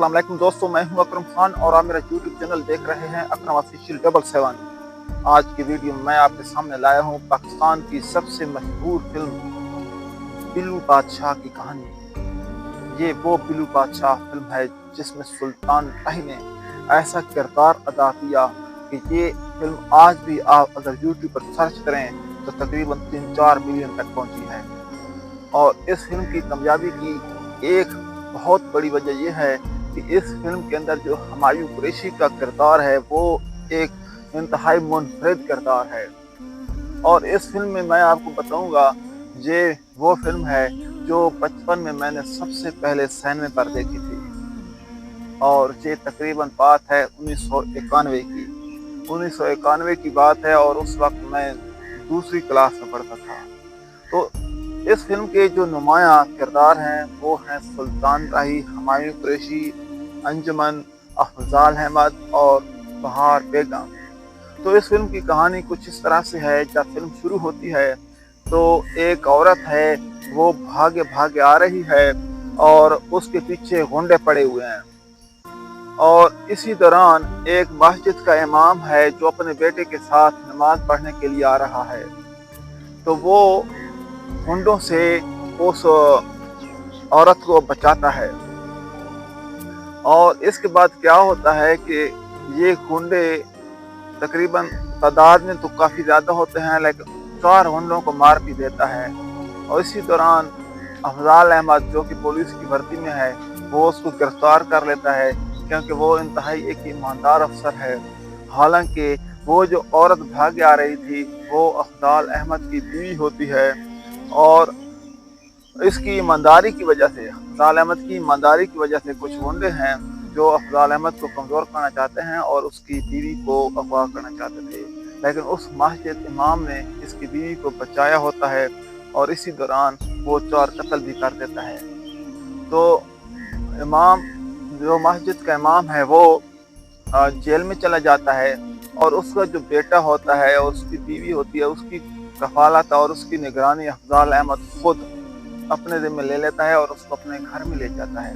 अस्सलाम वालेकुम दोस्तों, मैं हूं अकरम खान और आप मेरा यूट्यूब चैनल देख रहे हैं अकरम ऑफिशियल 777। आज की वीडियो में मैं आपके सामने लाया हूं पाकिस्तान की सबसे मशहूर फिल्म पिल्लू बादशाह की कहानी। ये वो पिल्लू बादशाह फिल्म है जिसमें सुल्तान राही ने ऐसा किरदार अदा किया कि ये फिल्म आज भी आप अगर यूट्यूब पर सर्च करें तो तकरीबन 3-4 मिलियन तक पहुंची है। और इस फिल्म की कामयाबी की एक बहुत बड़ी वजह यह है कि इस फिल्म के अंदर जो हुमायूं कुरैशी का किरदार है वो एक इंतहाई मुनफरिद किरदार है। और इस फिल्म में मैं आपको बताऊंगा ये वो फिल्म है जो बचपन में मैंने सबसे पहले सिनेमा पर देखी थी और ये तकरीबन बात है 1991 की बात है और उस वक्त मैं दूसरी क्लास में पढ़ता था। तो इस फिल्म के जो नुमायां किरदार हैं वो हैं सुल्तान राही, हुमायूं कुरैशी, अंजुमन, अफजाल अहमद और बहार बेगम। तो इस फिल्म की कहानी कुछ इस तरह से है, जब फिल्म शुरू होती है तो एक औरत है वो भागे भागे आ रही है और उसके पीछे गुंडे पड़े हुए हैं और इसी दौरान एक मस्जिद का इमाम है जो अपने बेटे के साथ नमाज पढ़ने के लिए आ रहा है। तो वो गुंडों से उस औरत को बचाता है और इसके बाद क्या होता है कि ये गुंडे तकरीबन तादाद में तो काफ़ी ज़्यादा होते हैं लेकिन 4 गुंडों को मार भी देता है। और इसी दौरान अफजाल अहमद जो कि पुलिस की भर्ती में है वो उसको गिरफ्तार कर लेता है क्योंकि वो इंतहाई एक ईमानदार अफसर है। हालांकि वो जो औरत भागे आ रही थी वो अफजाल अहमद की बीवी होती है और इसकी ईमानदारी की वजह से, अफजाल अहमद की ईमानदारी की वजह से कुछ गुंडे हैं जो अफजाल अहमद को कमज़ोर करना चाहते हैं और उसकी बीवी को अगवा करना चाहते थे, लेकिन उस मस्जिद इमाम ने इसकी बीवी को बचाया होता है और इसी दौरान वो 4 कत्ल भी कर देता है। तो इमाम जो मस्जिद का इमाम है वो जेल में चला जाता है और उसका जो बेटा होता है और उसकी बीवी होती है उसकी कफालत और उसकी निगरानी अफजाल अहमद खुद अपने ज़िम्मे ले लेता है और उसको अपने घर में ले जाता है।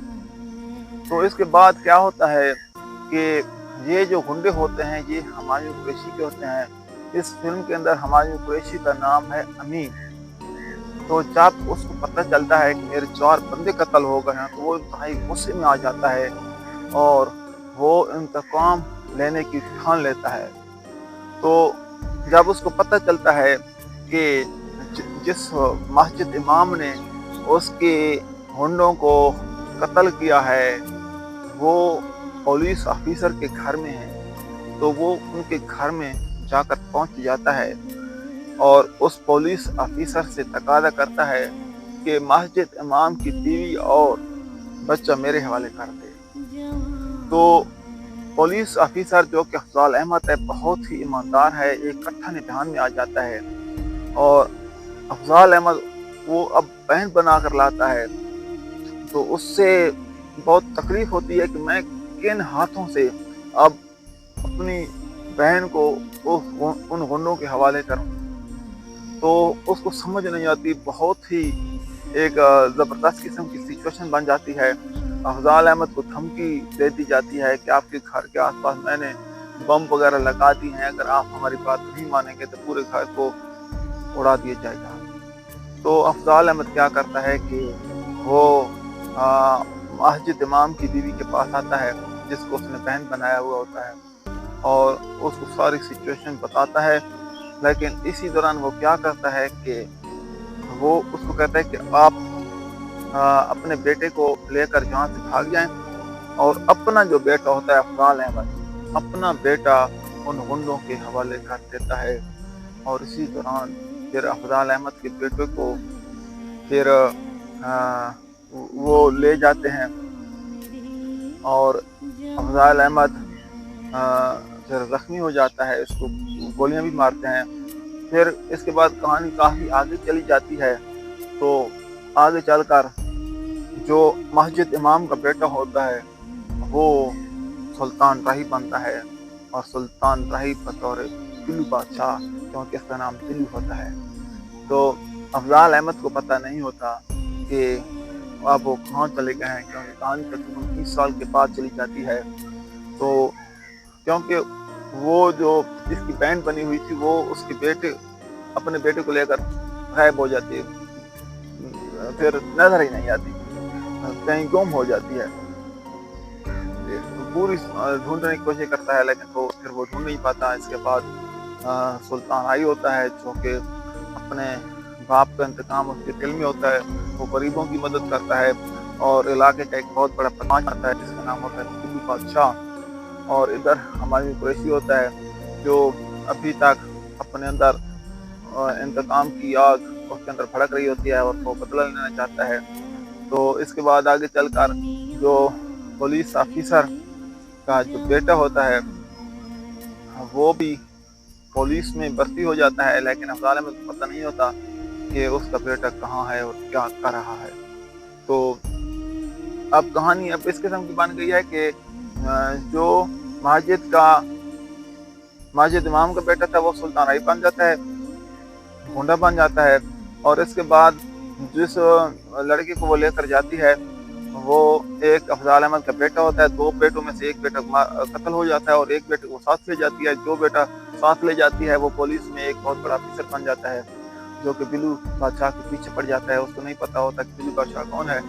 तो इसके बाद क्या होता है कि ये जो गुंडे होते हैं ये हुमायूं कुरैशी के होते हैं। इस फिल्म के अंदर हुमायूं कुरैशी का नाम है अमीन। तो जब उसको पता चलता है कि मेरे 4 बंदे कत्ल हो गए हैं तो वो इंतहाई गुस्से में आ जाता है और वो इंतकाम लेने की ठान लेता है। तो जब उसको पता चलता है कि जिस मस्जिद इमाम ने उसके गुंडों को कत्ल किया है वो पुलिस ऑफिसर के घर में है, तो वो उनके घर में जाकर पहुंच जाता है और उस पुलिस ऑफिसर से तकादा करता है कि मस्जिद इमाम की बीवी और बच्चा मेरे हवाले कर दे। तो पुलिस ऑफिसर जो कि अफजाल अहमद है बहुत ही ईमानदार है, एक कट्ठा निशान में आ जाता है और अफजाल अहमद वो अब बहन बना कर लाता है। तो उससे बहुत तकलीफ होती है कि मैं किन हाथों से अब अपनी बहन को उन गुंडों के हवाले करूं। तो उसको समझ नहीं आती, बहुत ही एक ज़बरदस्त किस्म की सिचुएशन बन जाती है। अफजाल अहमद को धमकी दे दी जाती है कि आपके घर के आसपास मैंने बम वगैरह लगा दी हैं, अगर आप हमारी बात नहीं मानेंगे तो पूरे घर को उड़ा दिया जाएगा। तो अफजाल अहमद क्या करता है कि वो मस्जिद इमाम की बीवी के पास आता है जिसको उसने बहन बनाया हुआ होता है और उसको सारी सिचुएशन बताता है। लेकिन इसी दौरान वो क्या करता है कि वो उसको कहता है कि आप अपने बेटे को लेकर यहाँ से भाग जाएं और अपना जो बेटा होता है अफजाल अहमद अपना बेटा उन गुंडों के हवाले कर देता है। और इसी दौरान फिर अफजाल अहमद के बेटे को फिर वो ले जाते हैं और अफजाल अहमद फिर जख्मी हो जाता है, इसको गोलियां भी मारते हैं। फिर इसके बाद कहानी काफ़ी आगे चली जाती है। तो आगे चलकर जो मस्जिद इमाम का बेटा होता है वो सुल्तान राही बनता है और सुल्तान राही बतौर पिल्लू बादशाह, क्योंकि इसका नाम पिल्लू होता है। तो अफजाल अहमद को पता नहीं होता कि اب وہ کہاں چلے گئے ہیں، کیونکہ کہانی تقریباً 30 سال کے بعد چلی جاتی ہے۔ تو کیونکہ وہ جو اس کی بہن بنی ہوئی تھی وہ اس کے اپنے بیٹے کو لے کر غائب ہو جاتی ہے، پھر نظر ہی نہیں آتی، کہیں گم ہو جاتی ہے۔ پوری ڈھونڈنے کی کوشش کرتا ہے لیکن پھر وہ ڈھونڈ نہیں پاتا۔ اس کے بعد سلطان آئی ہوتا ہے جو کہ اپنے باپ کا انتقام اس کے دل میں ہوتا ہے، وہ غریبوں کی مدد کرتا ہے اور علاقے کا ایک بہت بڑا پرچم آتا ہے جس کا نام ہوتا ہے بلو بادشاہ، اور ادھر ہمایوں قریشی ہوتا ہے جو ابھی تک اپنے اندر انتقام کی آگ اس کے اندر بھڑک رہی ہوتی ہے اور وہ بدلہ لینا چاہتا ہے۔ تو اس کے بعد آگے چل کر جو پولیس آفیسر کا جو بیٹا ہوتا ہے وہ بھی پولیس میں بھرتی ہو جاتا ہے، لیکن افضال احمد کو پتہ نہیں ہوتا کہ اس کا بیٹا کہاں ہے اور کیا کر رہا ہے۔ تو اب کہانی اب اس قسم کی بن گئی ہے کہ جو ماجد امام کا بیٹا تھا وہ سلطان رائی بن جاتا ہے، گونڈا بن جاتا ہے، اور اس کے بعد جس لڑکی کو وہ لے کر جاتی ہے وہ ایک افضال احمد کا بیٹا ہوتا ہے۔ 2 بیٹوں میں سے ایک بیٹا قتل ہو جاتا ہے اور ایک بیٹے کو ساتھ لے جاتی ہے۔ جو بیٹا ساتھ لے جاتی ہے وہ پولیس میں ایک بہت بڑا افسر بن جاتا ہے جو کہ بلو بادشاہ کے پیچھے پڑ جاتا ہے، اس کو نہیں پتا ہوتا کہ بلو بادشاہ کون ہے۔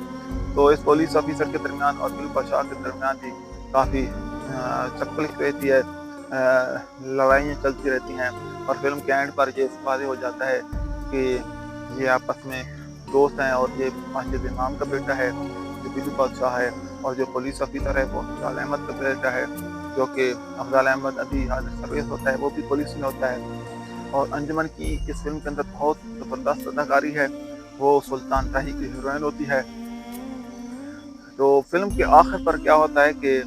تو اس پولیس آفیسر کے درمیان اور بلو بادشاہ کے درمیان بھی کافی چپکلک رہتی ہے، لڑائیاں چلتی رہتی ہیں، اور فلم کے اینڈ پر یہ واضح ہو جاتا ہے کہ یہ آپس میں دوست ہیں اور یہ ماجد امام کا بیٹا ہے جو بلو بادشاہ ہے، اور جو پولیس آفیسر ہے وہ افضال احمد کا بیٹا ہے جو کہ افضال احمد ابھی حاضر سروس ہوتا ہے، وہ بھی پولیس میں ہوتا ہے۔ اور انجمن کی اس فلم کے اندر بہت زبردست اداکاری ہے، وہ سلطان راہی کی ہیروئن ہوتی ہے۔ تو فلم کے آخر پر کیا ہوتا ہے کہ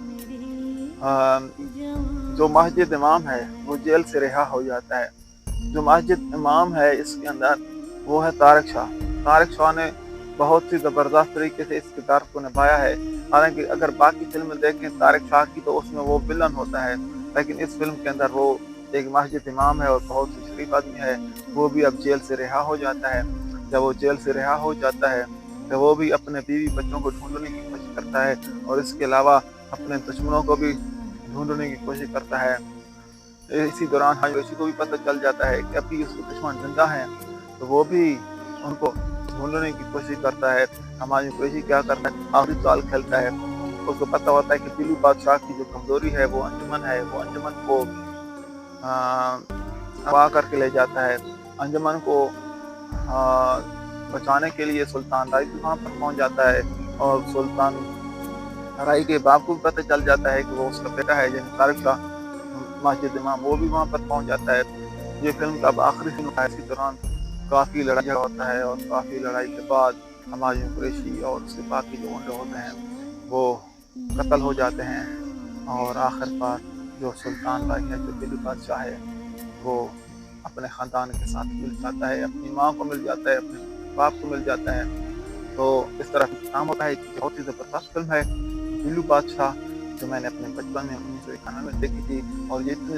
جو ماجد امام ہے وہ جیل سے رہا ہو جاتا ہے۔ جو ماجد امام ہے اس کے اندر وہ ہے طارق شاہ۔ طارق شاہ نے بہت ہی زبردست طریقے سے اس کردار کو نبھایا ہے۔ حالانکہ اگر باقی فلمیں دیکھیں طارق شاہ کی تو اس میں وہ ویلن ہوتا ہے، لیکن اس فلم کے اندر وہ ایک ماجد امام ہے اور بہت ہی شریف آدمی ہے۔ وہ بھی اب جیل سے رہا ہو جاتا ہے۔ جب وہ جیل سے رہا ہو جاتا ہے تو وہ بھی اپنے بیوی بچوں کو ڈھونڈنے کی کوشش کرتا ہے، اور اس کے علاوہ اپنے دشمنوں کو بھی ڈھونڈنے کی کوشش کرتا ہے۔ اسی دوران ہمایوں کو بھی پتہ چل جاتا ہے کہ ابھی اس کے دشمن زندہ ہیں، تو وہ بھی ان کو ڈھونڈنے کی کوشش کرتا ہے۔ ہمایوں قریشی کیا کرتا ہے، آخری سال کھیلتا ہے، اس کو پتہ ہوتا ہے کہ بلو بادشاہ کی جو کمزوری ہے وہ انجمن ہے، وہ انجمن کو اغوا کر کے لے جاتا ہے۔ انجمن کو بچانے کے لیے سلطان رائی بھی وہاں پر پہنچ جاتا ہے، اور سلطان رائی کے باپ کو بھی پتہ چل جاتا ہے کہ وہ اس کا بیٹا ہے یعنی طارق شاہ ماجد امام، وہ بھی وہاں پر پہنچ جاتا ہے۔ یہ فلم کا اب آخری فلم ہے۔ اسی دوران کافی لڑائی ہوتا ہے، اور کافی لڑائی کے بعد ہمایوں قریشی اور اس کے باقی جو گنڈے ہوتے ہیں وہ قتل ہو جاتے ہیں، اور آخر پر جو سلطان رائی ہے جو بلو بادشاہ ہے وہ اپنے خاندان کے ساتھ مل جاتا ہے، اپنی ماں کو مل جاتا ہے، اپنے باپ کو مل جاتا ہے۔ تو اس طرح کام ہوتا ہے۔ بہت ہی زبردست فلم ہے بلو بادشاہ، جو میں نے اپنے بچپن میں 1991 میں دیکھی تھی، اور یہ اتنی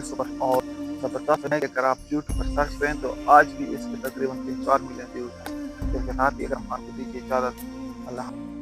زبردست ہے کہ اگر آپ یوٹیوب پر سرچ کریں تو آج بھی اس کے تقریباً 3-4 ملین ویوز ہیں۔ تو رات اگر ہم آپ کو دیجیے اجازت، اللہ حافظ۔